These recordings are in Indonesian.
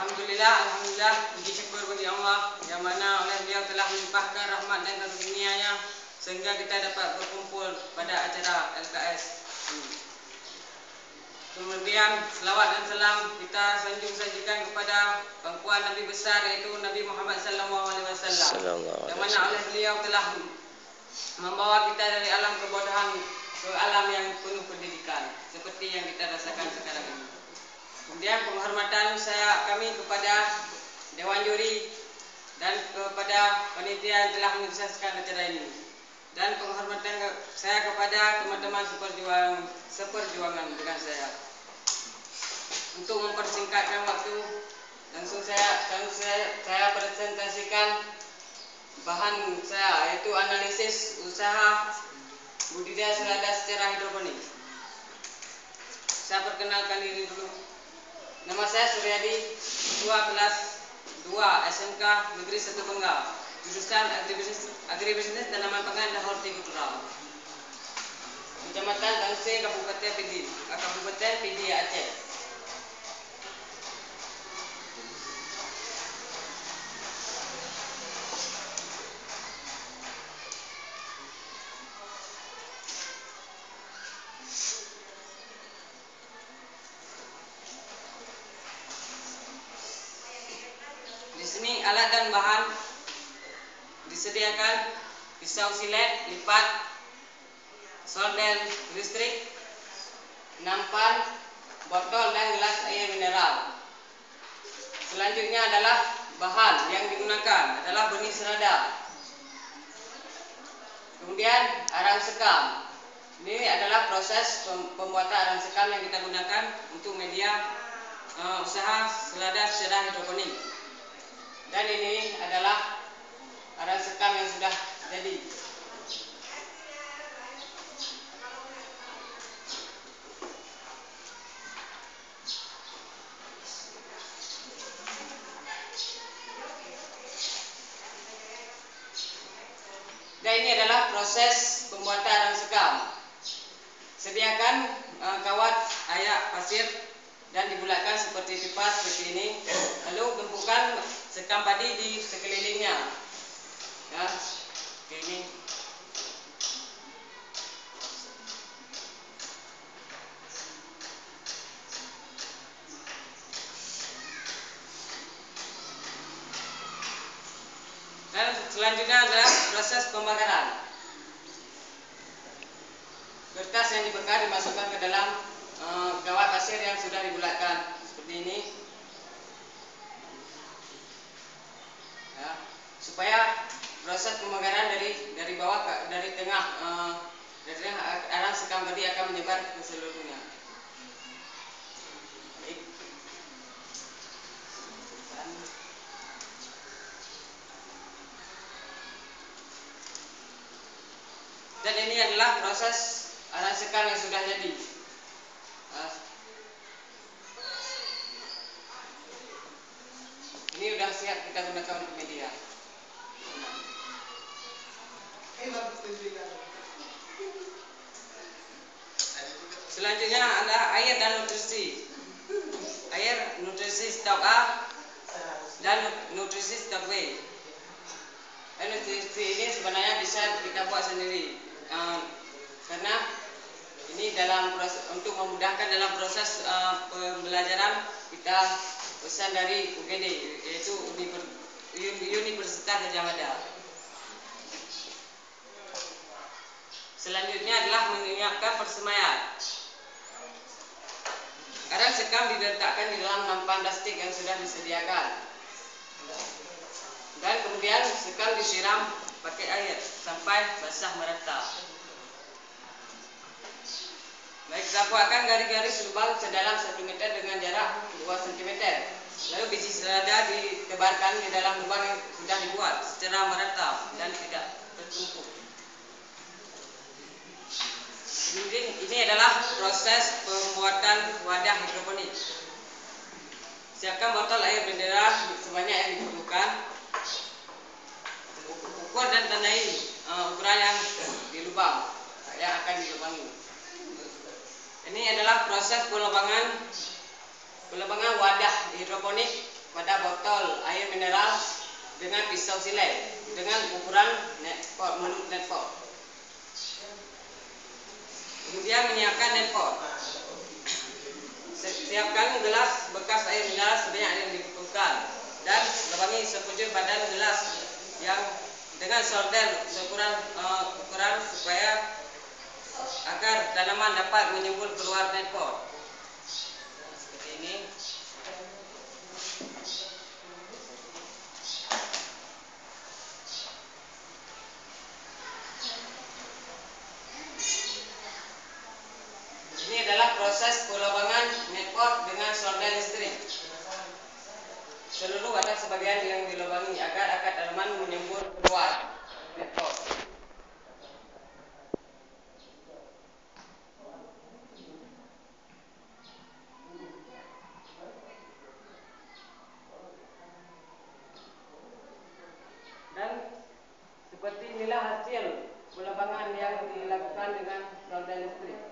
Alhamdulillah, puji syukur bagi Allah yang mana oleh beliau telah melimpahkan rahmat dan karunia-Nya sehingga kita dapat berkumpul pada acara LKS ini. Kemudian selawat dan salam kita sanjung sajikan kepada pangkuan Nabi besar yaitu Nabi Muhammad SAW, yang mana oleh beliau telah membawa kita dari alam kebodohan ke alam yang penuh pendidikan seperti yang kita rasakan sekarang ini. Kemudian penghormatan kami kepada Dewan Juri dan kepada panitia yang telah mensukseskan acara ini, dan penghormatan saya kepada teman-teman seperjuangan dengan saya. Untuk mempersingkatkan waktu, langsung saya presentasikan bahan saya, yaitu analisis usaha budidaya selada secara hidroponik. Saya perkenalkan diri dulu. Nama saya Suryadi, ketua kelas 2 SMK Negeri 1 Bengal, jurusan Agribisnis Tanaman Pangan dan Hortikultura, Kecamatan Tangse, Kabupaten Pidi, Aceh. Di sini alat dan bahan disediakan: pisau silet lipat, solder listrik, nampan, botol dan gelas air mineral. Selanjutnya adalah bahan yang digunakan adalah benih selada. Kemudian arang sekam. Ini adalah proses pembuatan arang sekam yang kita gunakan untuk media usaha selada secara hidroponik. Dan ini adalah arang sekam yang sudah jadi. Dan ini adalah proses pembuatan arang sekam. Sediakan kawat ayak pasir dan dibulatkan seperti pipa seperti ini. Lalu tumpukan sekam padi di sekelilingnya. Ya, seperti ini. Dan selanjutnya adalah proses pembakaran. Kertas yang dibakar dimasukkan ke dalam kawat pasir yang sudah dibulatkan seperti ini, ya, supaya proses pembakaran dari bawah dari tengah arang sekam tadi akan menyebar ke seluruhnya. Dan ini adalah proses arang sekam yang sudah jadi. Ini sudah siap kita gunakan untuk media. Selanjutnya adalah air dan nutrisi. Air nutrisi stok A dan nutrisi stok B. Nutrisi ini sebenarnya bisa kita buat sendiri, karena ini untuk memudahkan dalam proses pembelajaran kita pesan dari UGD, yaitu Universitas Gadjah Mada. Selanjutnya adalah menyiapkan persemaian. Arang sekam diletakkan di dalam nampan plastik yang sudah disediakan, dan kemudian sekam disiram pakai air sampai basah merata. Baik, kita buatkan garis-garis lubang sedalam 1 meter dengan jarak 2 cm. Lalu biji selada ditebarkan di dalam lubang yang sudah dibuat secara merata dan tidak tertumpuk. Ini adalah proses pembuatan wadah hidroponik. Siapkan botol air mineral sebanyak yang diperlukan. Ukur dan tandai ukuran yang di lubang yang akan dilubangi. Ini adalah proses pelubangan wadah hidroponik botol air mineral dengan pisau silet dengan ukuran netpot menurut netpot. Kemudian menyiapkan netpot. Siapkan gelas bekas air mineral sebanyak yang dibutuhkan dan lubangi sekujur badan gelas yang dengan solder ukuran supaya agar tanaman dapat menyembul keluar netpot. Seperti ini. Ini adalah proses pelubangan netpot dengan solder listrik. Seluruh wadah sebagian yang dilubangi agar akar tanaman menyembur keluar netpot. Dan seperti inilah hasil pelubangan yang dilakukan dengan solder listrik.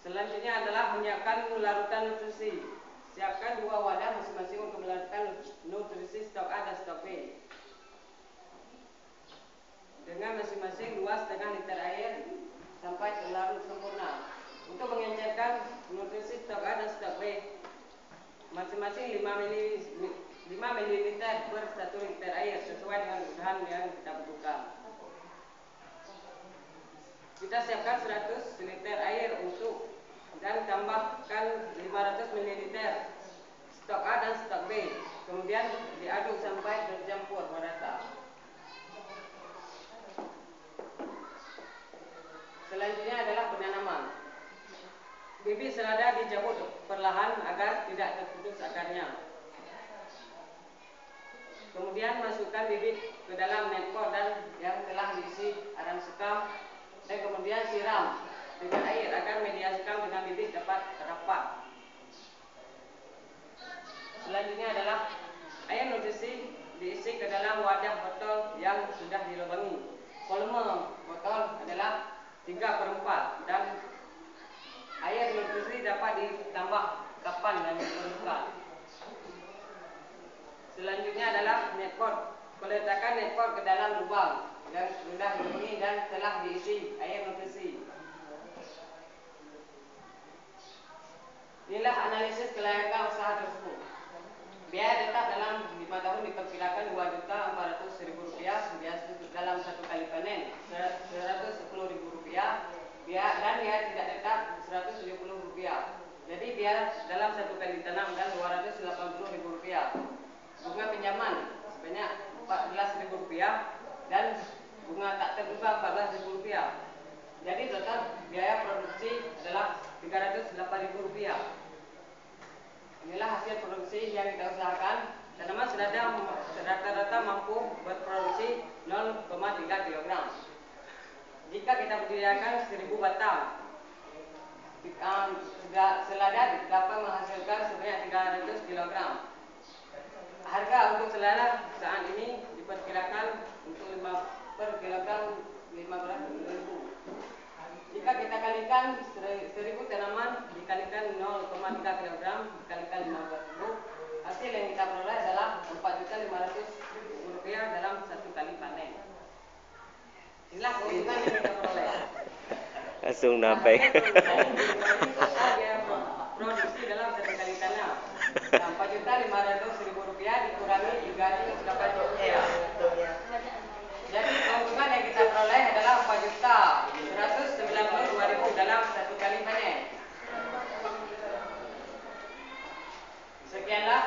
Selanjutnya adalah menyiapkan larutan nutrisi. Siapkan 2 wadah masing-masing untuk melarutkan nutrisi stok A dan stok B. Dengan masing-masing 2,5 liter air sampai larut sempurna. Untuk mengencerkan nutrisi stok A dan stok B, masing-masing 5 ml per 1 liter air sesuai dengan kebutuhan yang kita butuhkan. Kita siapkan 100 liter air untuk dan tambahkan 500 ml stok A dan stok B. Kemudian diaduk sampai tercampur merata. Selanjutnya adalah penanaman. Bibit selada dicabut perlahan agar tidak terputus akarnya. Kemudian masukkan bibit ke dalam netpot dan yang telah diisi arang sekam dan kemudian siram dengan air agar media sekam dengan bibit dapat rapat. Selanjutnya adalah air nutrisi diisi ke dalam wadah botol yang sudah dilubangi. Volume botol adalah 3/4 dan air nutrisi dapat ditambah kapan yang diperlukan. Selanjutnya adalah netpot. Peletakan netpot ke dalam lubang yang sudah dilubangi dan telah diisi air nutrisi. Inilah analisis kelayakan usaha tersebut. Biaya tetap dalam 5 tahun diperkirakan Rp2.400.000 biasa dalam 1 kali panen Rp110.000 dan biaya tidak tetap Rp170.000. Jadi biaya dalam 1 kali tanam dan Rp280.000. Bunga pinjaman sebanyak Rp14.000 dan bunga tak terduga Rp14.000. Jadi total biaya produksi adalah Rp308.000. Inilah hasil produksi yang kita usahakan. Tanaman selada rata-rata mampu berproduksi 0,3 kg. Jika kita budidayakan 1000 batang, selada dapat menghasilkan sebanyak 300 kg. Harga untuk selada saat ini diperkirakan untuk 5 per kilogram 15.000. Jika kita kalikan 1000 tanaman dikalikan 0,3 kg dikalikan 15.000, hasil yang kita peroleh adalah Rp4.500.000 dalam 1 kali panen. Inilah keuntungan yang kita peroleh. Langsung napai. Produksi dalam 1 kali tanam Rp4.500.000 dikurangi Rp308.000. Jadi keuntungan yang kita peroleh adalah Rp4.192.000 dalam 1 kali panen. Sekianlah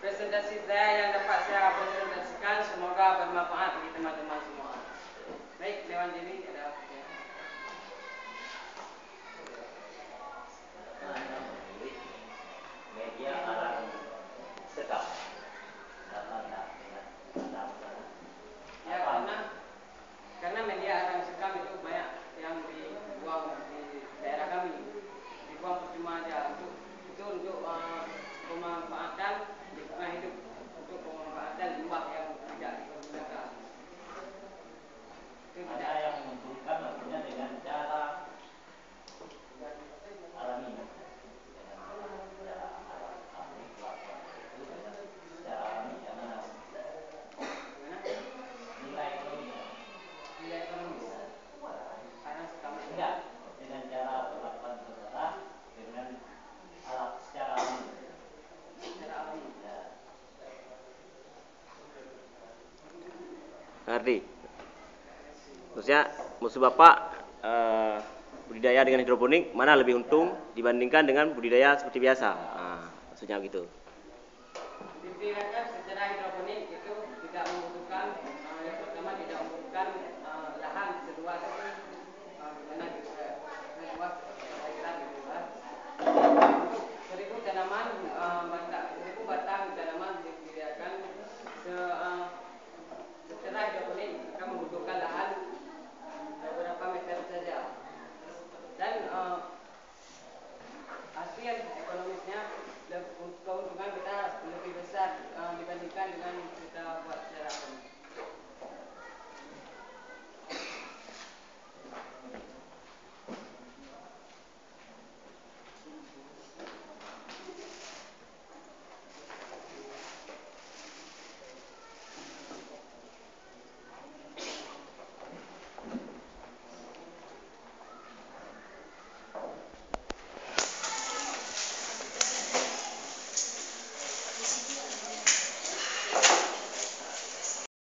presentasi saya yang dapat saya presentasikan. Semoga bermanfaat bagi teman-teman semua. Baik, Dewan Jeli ada. Media arang sekam. Ya, karena media arang sekam itu banyak yang dibuang di daerah kami, dibuang percuma aja untuk pemanfaatan lingkungan hidup, untuk pemanfaatan limbah yang tidak dipergunakan. Mana yang menguntungkan Ardi. Maksudnya maksud Bapak budidaya dengan hidroponik mana lebih untung dibandingkan dengan budidaya seperti biasa? Maksudnya gitu. Dipikirkan